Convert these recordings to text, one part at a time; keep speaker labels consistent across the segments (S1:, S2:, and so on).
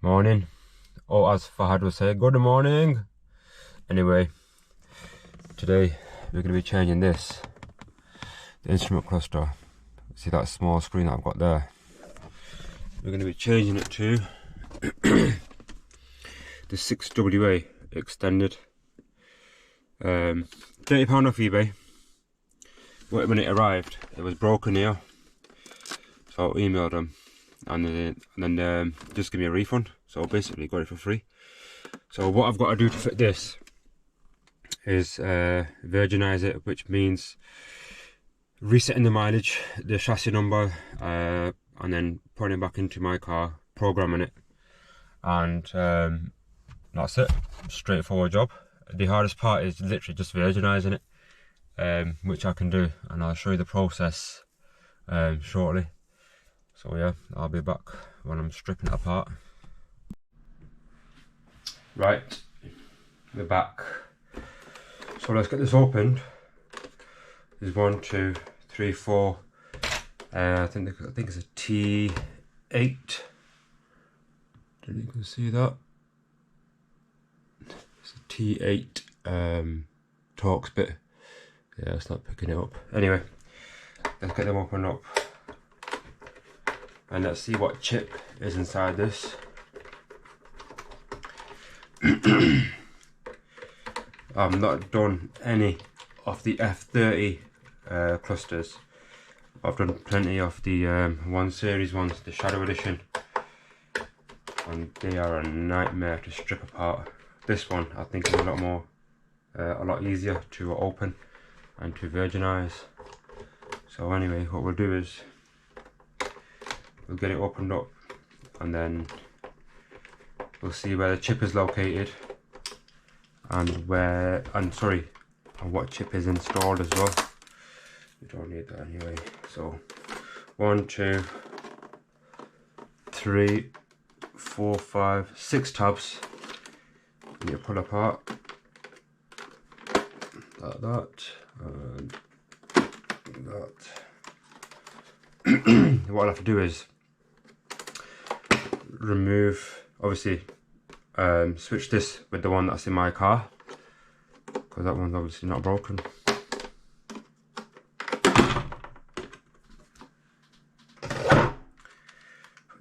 S1: Morning, or as Fahad would say, good morning. Anyway, today we're going to be changing this, the instrument cluster. See that small screen that I've got there? We're going to be changing it to the 6WA extended. £30 off eBay. When it arrived, it was broken here, so I emailed them and then just give me a refund. So basically got it for free. So what I've got to do to fit this is virginize it, which means resetting the mileage, the chassis number, and then putting it back into my car, programming it, and that's it. Straightforward job. The hardest part is literally just virginizing it, which I can do, and I'll show you the process shortly. So yeah, I'll be back when I'm stripping it apart. Right, we're back. So let's get this opened. There's 1, 2, 3, 4. I think it's a T8. Don't know if you can see that. It's a T8 Torx bit. Yeah, it's not picking it up. Anyway, let's get them opened up. And let's see what chip is inside this. I've not done any of the F30 clusters. I've done plenty of the 1 series ones, the Shadow Edition, and they are a nightmare to strip apart. This one I think is a lot easier to open and to virginize. So anyway, what we'll do is we'll get it opened up, and then we'll see where the chip is located and what chip is installed as well. We don't need that anyway. So 1, 2, 3, 4, 5, 6 tabs. You need to pull apart like that and that. What I'll have to do is remove, obviously switch this with the one that's in my car, because that one's obviously not broken. Put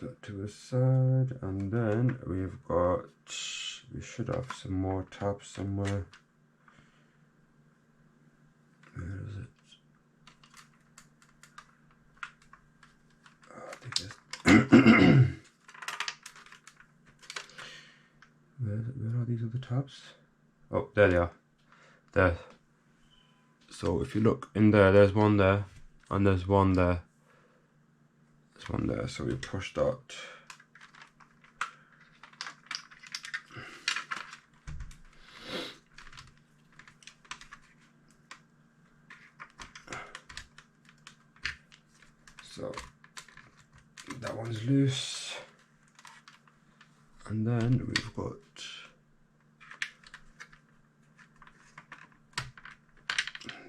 S1: that to the side, and then we should have some more tabs somewhere. Where is it? Oh, I think it's where are these other tabs? Oh, there they are. There. So if you look in there, there's one there, and there's one there. There's one there. So we push that. So that one's loose, and then we've got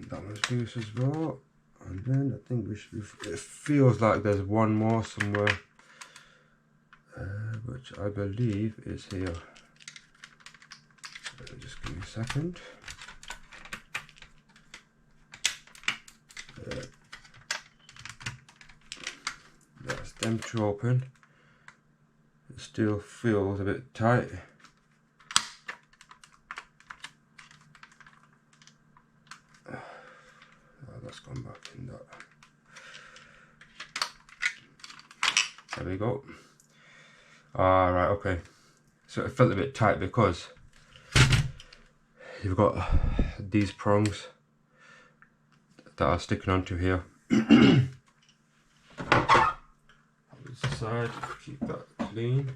S1: that one's loose as well, and then I think it feels like there's one more somewhere, which I believe is here. Just give me a second. That's them two open. It still feels a bit tight. That's gone back in that. There we go. Right, okay. So it felt a bit tight because you've got these prongs that are sticking onto here. This side, keep that clean.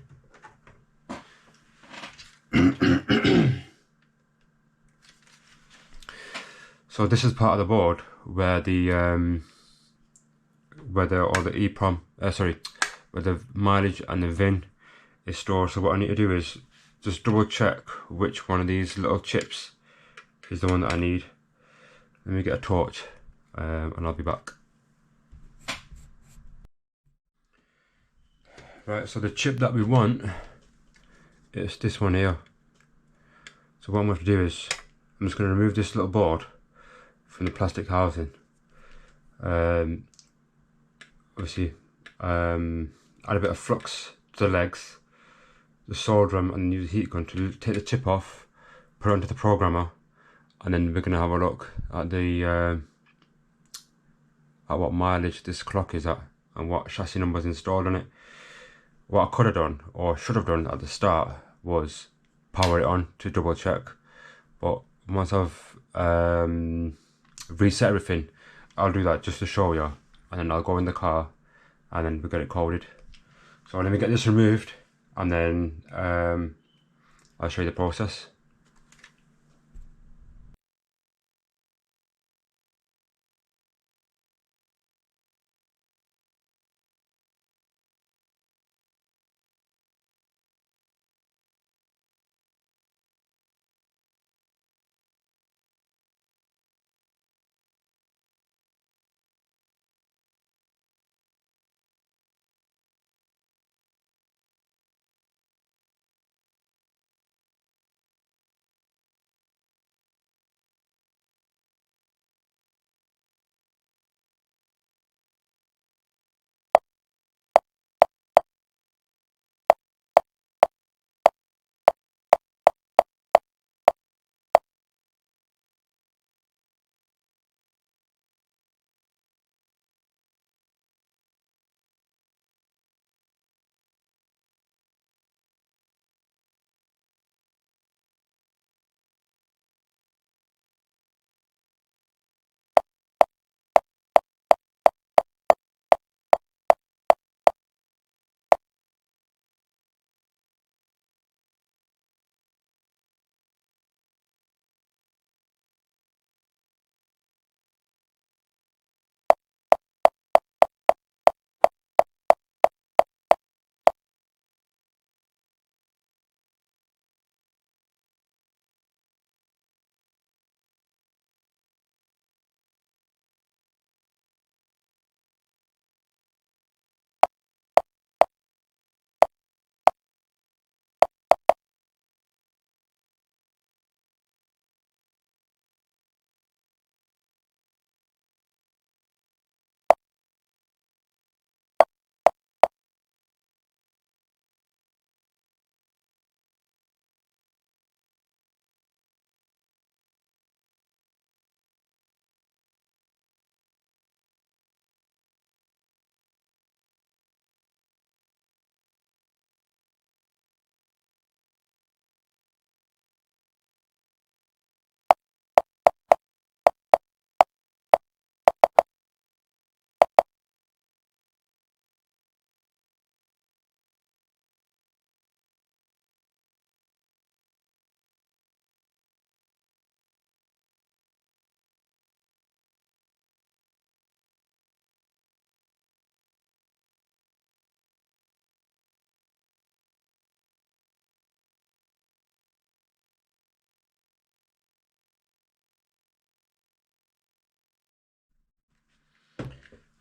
S1: So this is part of the board where the where the mileage and the VIN is stored. So what I need to do is just double check which one of these little chips is the one that I need. Let me get a torch, and I'll be back. Right, so the chip that we want it's this one here. So what I'm going to do is I'm just going to remove this little board from the plastic housing. Obviously add a bit of flux to the legs, the solder them, and use a heat gun to take the tip off, put it onto the programmer, and then we're going to have a look at the at what mileage this clock is at and what chassis numbers installed on it. What I could have done, or should have done at the start, was power it on to double check, but once I've reset everything, I'll do that just to show you, and then I'll go in the car and then we'll get it coded. So let me get this removed and then I'll show you the process.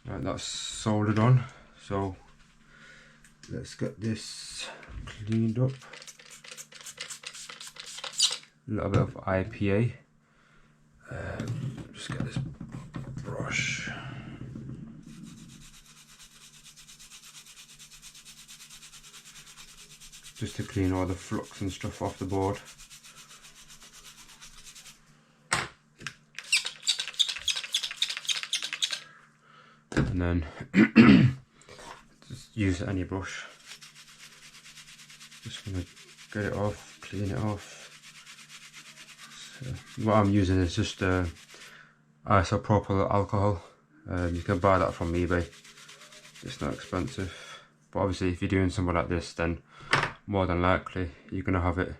S1: Right, that's soldered on, so let's get this cleaned up. A little bit of IPA. Just get this brush. Just to clean all the flux and stuff off the board. And then just use any brush. Just gonna get it off, clean it off. So what I'm using is just isopropyl alcohol. You can buy that from eBay. It's not expensive, but obviously if you're doing something like this, then more than likely you're gonna have it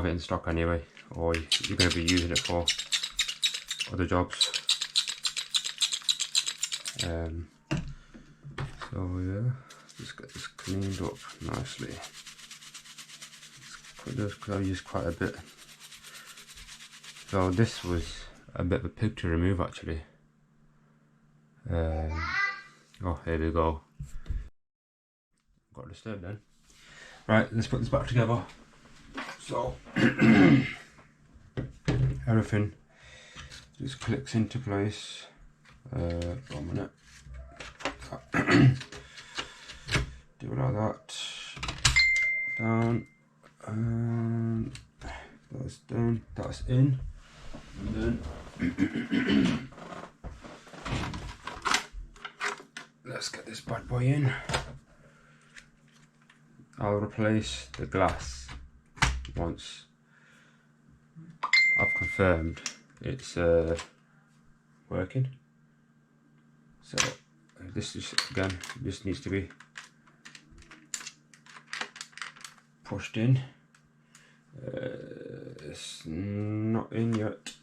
S1: in stock anyway, or you're gonna be using it for other jobs. So yeah, just get this cleaned up nicely. I've used quite a bit. So this was a bit of a pig to remove actually. Oh, here we go. Got disturbed then. Right, let's put this back together. So everything just clicks into place. 1 minute. Do it like that. Down, and that's done. That's in, and then let's get this bad boy in. I'll replace the glass once I've confirmed it's working. So this is again just needs to be pushed in. It's not in yet.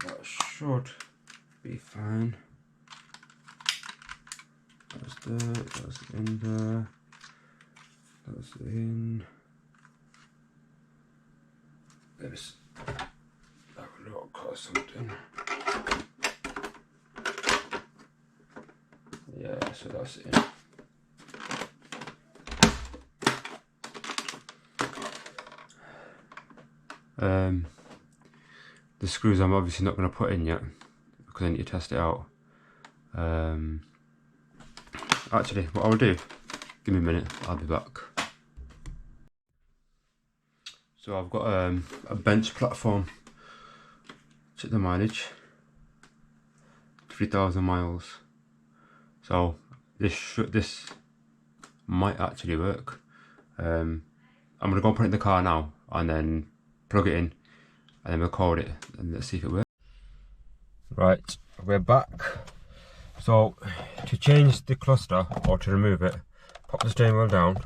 S1: That should be fine. That's there, that's in there, that's in. Let's have a look or something. Yeah, so that's in. The screws I'm obviously not going to put in yet because I need to test it out. Actually, what I'll do, give me a minute, I'll be back. So I've got a bench platform. Check the mileage, 3,000 miles. So this might actually work. I'm gonna go and put it in the car now and then plug it in and then record it and let's see if it works. Right, we're back. So to change the cluster or to remove it, pop the steering wheel down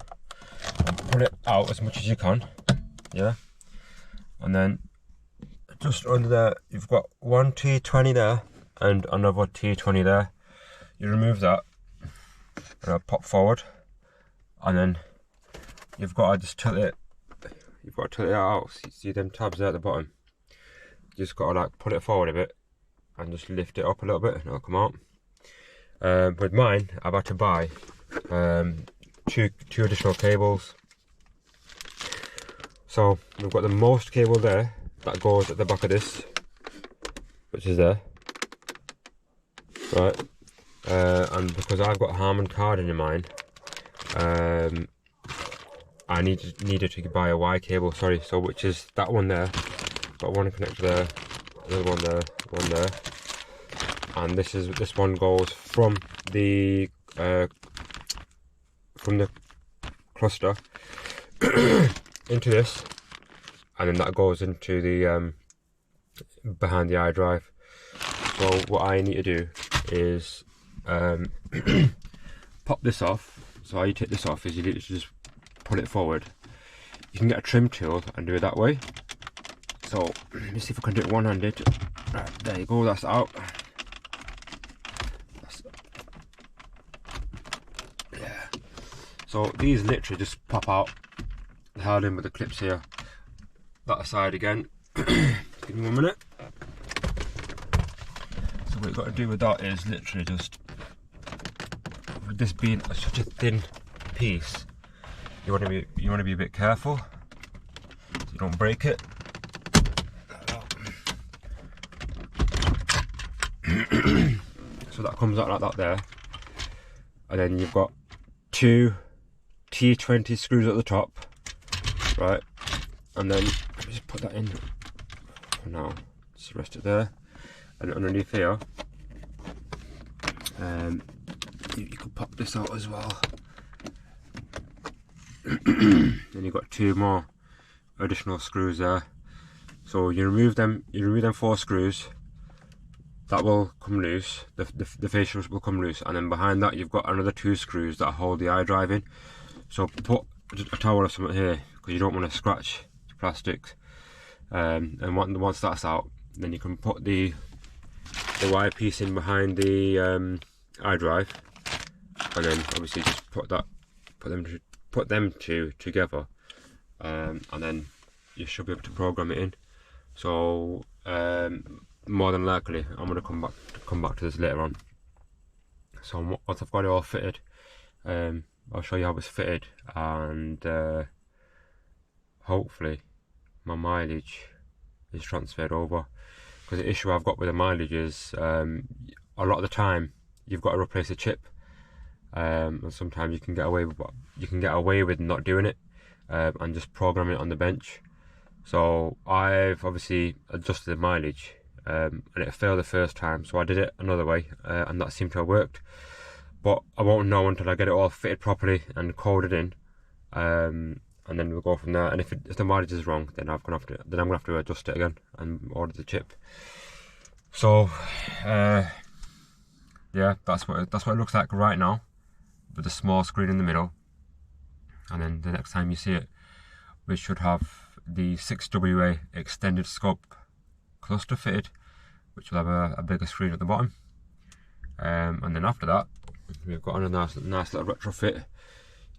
S1: and pull it out as much as you can. Yeah, and then just under there you've got one T20 there and another T20 there. You remove that and I'll pop forward, and then you've got to just tilt it. You've got to tilt it out. See them tabs there at the bottom. You just got to like put it forward a bit and just lift it up a little bit and it'll come out. With mine, I've had to buy two additional cables. So we've got the most cable there that goes at the back of this, which is there, right? And because I've got M.Y.CarCoding in mine, I needed to buy a Y cable. Sorry, so which is that one there. Got one connector there, another one there, one there, and this one goes from the cluster into this, and then that goes into the behind the iDrive. So what I need to do is pop this off. So how you take this off is you literally just put it forward. You can get a trim tool and do it that way. So let me see if I can do it one-handed. Right, there you go, that's out. Yeah. So these literally just pop out. They're held in with the clips here. That aside again. Give me 1 minute. So what you've got to do with that is literally just, with this being such a thin piece, you want to be a bit careful so you don't break it. So that comes out like that there, and then you've got two T20 screws at the top, right? And then just put that in for now. Just rest it there, and underneath here, you can pop this out as well. Then you've got two more additional screws there. So you remove them 4 screws. That will come loose. The fascias will come loose, and then behind that you've got another 2 screws that hold the iDrive in. So put a towel or something here because you don't want to scratch the plastics. And once that's out, then you can put the wire piece in behind the iDrive, and then obviously just put them two together, and then you should be able to program it in. So more than likely I'm going to come back to this later on. So once I've got it all fitted, I'll show you how it's fitted, and hopefully my mileage is transferred over. Because the issue I've got with the mileage is a lot of the time you've got to replace a chip, and sometimes you can get away with not doing it, and just programming it on the bench. So I've obviously adjusted the mileage, and it failed the first time, so I did it another way, and that seemed to have worked. But I won't know until I get it all fitted properly and coded in, and then we'll go from there. And if the mileage is wrong, then I'm gonna have to adjust it again and order the chip. So yeah, that's what it looks like right now, with the small screen in the middle. And then the next time you see it, we should have the 6WA extended scope cluster fitted, which will have a bigger screen at the bottom. And then after that, we've got a nice little retrofit.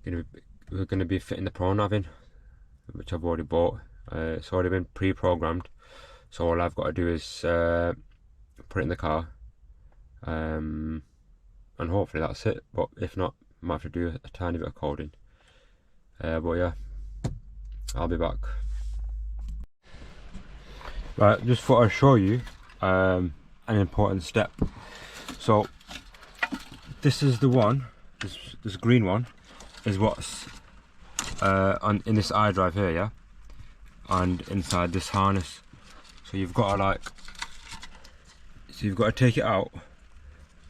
S1: We're going to be fitting the pro nav in, which I've already bought. It's already been pre-programmed, so all I've got to do is put it in the car, and hopefully that's it. But if not, I might have to do a tiny bit of coding. But yeah, I'll be back. Right, just thought I'd show you an important step. So this is the one, this green one is what's in this iDrive here, yeah, and inside this harness. So you've got to take it out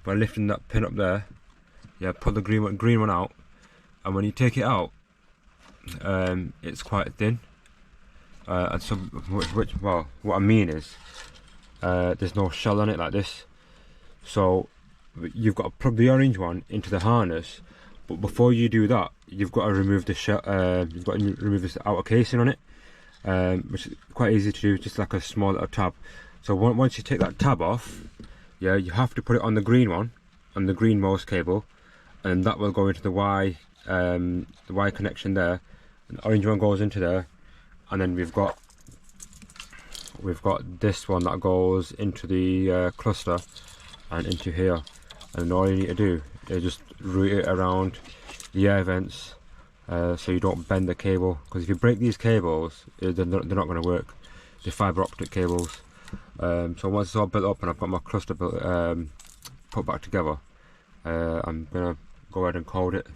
S1: by lifting that pin up there. Yeah, pull the green one out, and when you take it out, it's quite thin. And so, well, what I mean is, there's no shell on it like this. So you've got to plug the orange one into the harness, but before you do that, you've got to remove the shell. You've got to remove this outer casing on it, which is quite easy to do, just like a small little tab. So once you take that tab off, yeah, you have to put it on the green one, on the green MOS cable, and that will go into the Y connection there, and the orange one goes into there. And then we've got this one that goes into the cluster and into here, and all you need to do is just route it around the air vents, so you don't bend the cable, because if you break these cables, they're not going to work. They're fibre optic cables. So once it's all built up and I've got my cluster put back together, I'm going to go ahead and code it.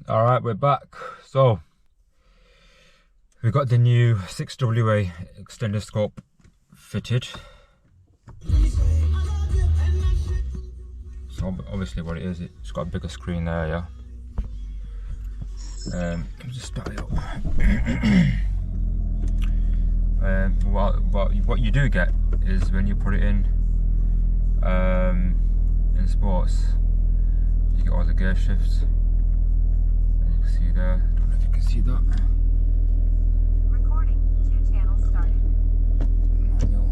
S1: Alright, we're back. So we've got the new 6WA extended scope fitted. So obviously what it is, it's got a bigger screen there, yeah. Let me just start it up. What you do get is when you put it in sports, you get all the gear shifts. See there, I don't know if you can see that.
S2: Recording, 2 channels started.
S1: Manual.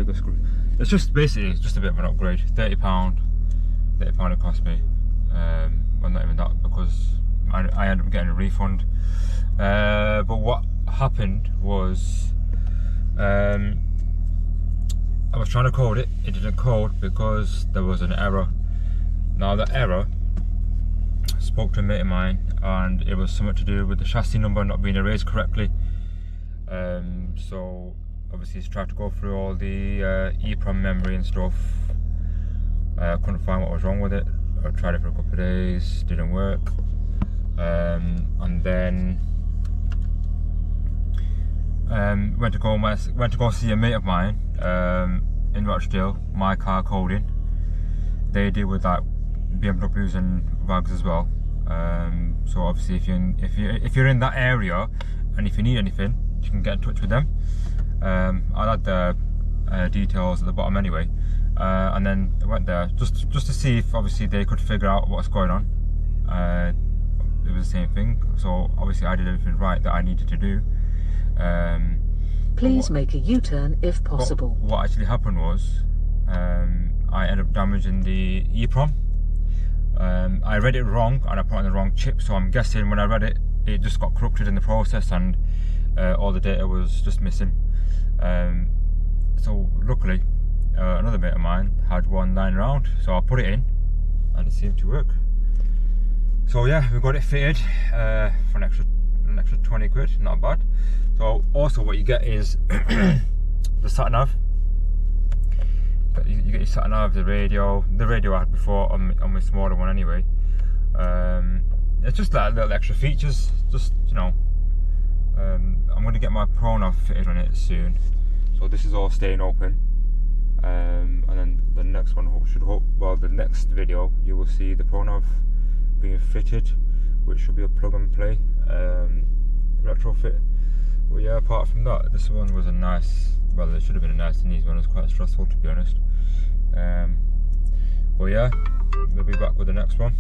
S1: the screw. It's just basically just a bit of an upgrade. £30 it cost me. Well, not even that, because I ended up getting a refund. But what happened was, I was trying to code it. It didn't code because there was an error. Now the error, I spoke to a mate of mine, and it was something to do with the chassis number not being erased correctly. So obviously he's tried to go through all the EEPROM memory and stuff. Couldn't find what was wrong with it. I tried it for a couple of days, didn't work. And then went to go see a mate of mine in Rochdale, M.Y.CarCoding. They deal with like BMWs and VAGs as well. So obviously if you're in that area and if you need anything, you can get in touch with them. I'll add the details at the bottom anyway. And then I went there just to see if obviously they could figure out what's going on. It was the same thing, so obviously I did everything right that I needed to do.
S2: Please make a U-turn if possible.
S1: What actually happened was, I ended up damaging the eeprom. I read it wrong and I put on the wrong chip, so I'm guessing when I read it, it just got corrupted in the process and all the data was just missing. So luckily, another mate of mine had one lying around, so I put it in and it seemed to work. So yeah, we got it fitted for an extra 20 quid, not bad. So also what you get is the sat nav. You get your sat nav, the radio I had before on my smaller one anyway. It's just like little extra features, just, you know. I'm going to get my Pro Nav fitted on it soon, so this is all staying open. And then the next one the next video you will see the Pro Nav being fitted, which should be a plug and play retrofit. But yeah, apart from that, this one was a nice, well, it should have been a nice and easy one. It was quite stressful, to be honest. But yeah, we'll be back with the next one.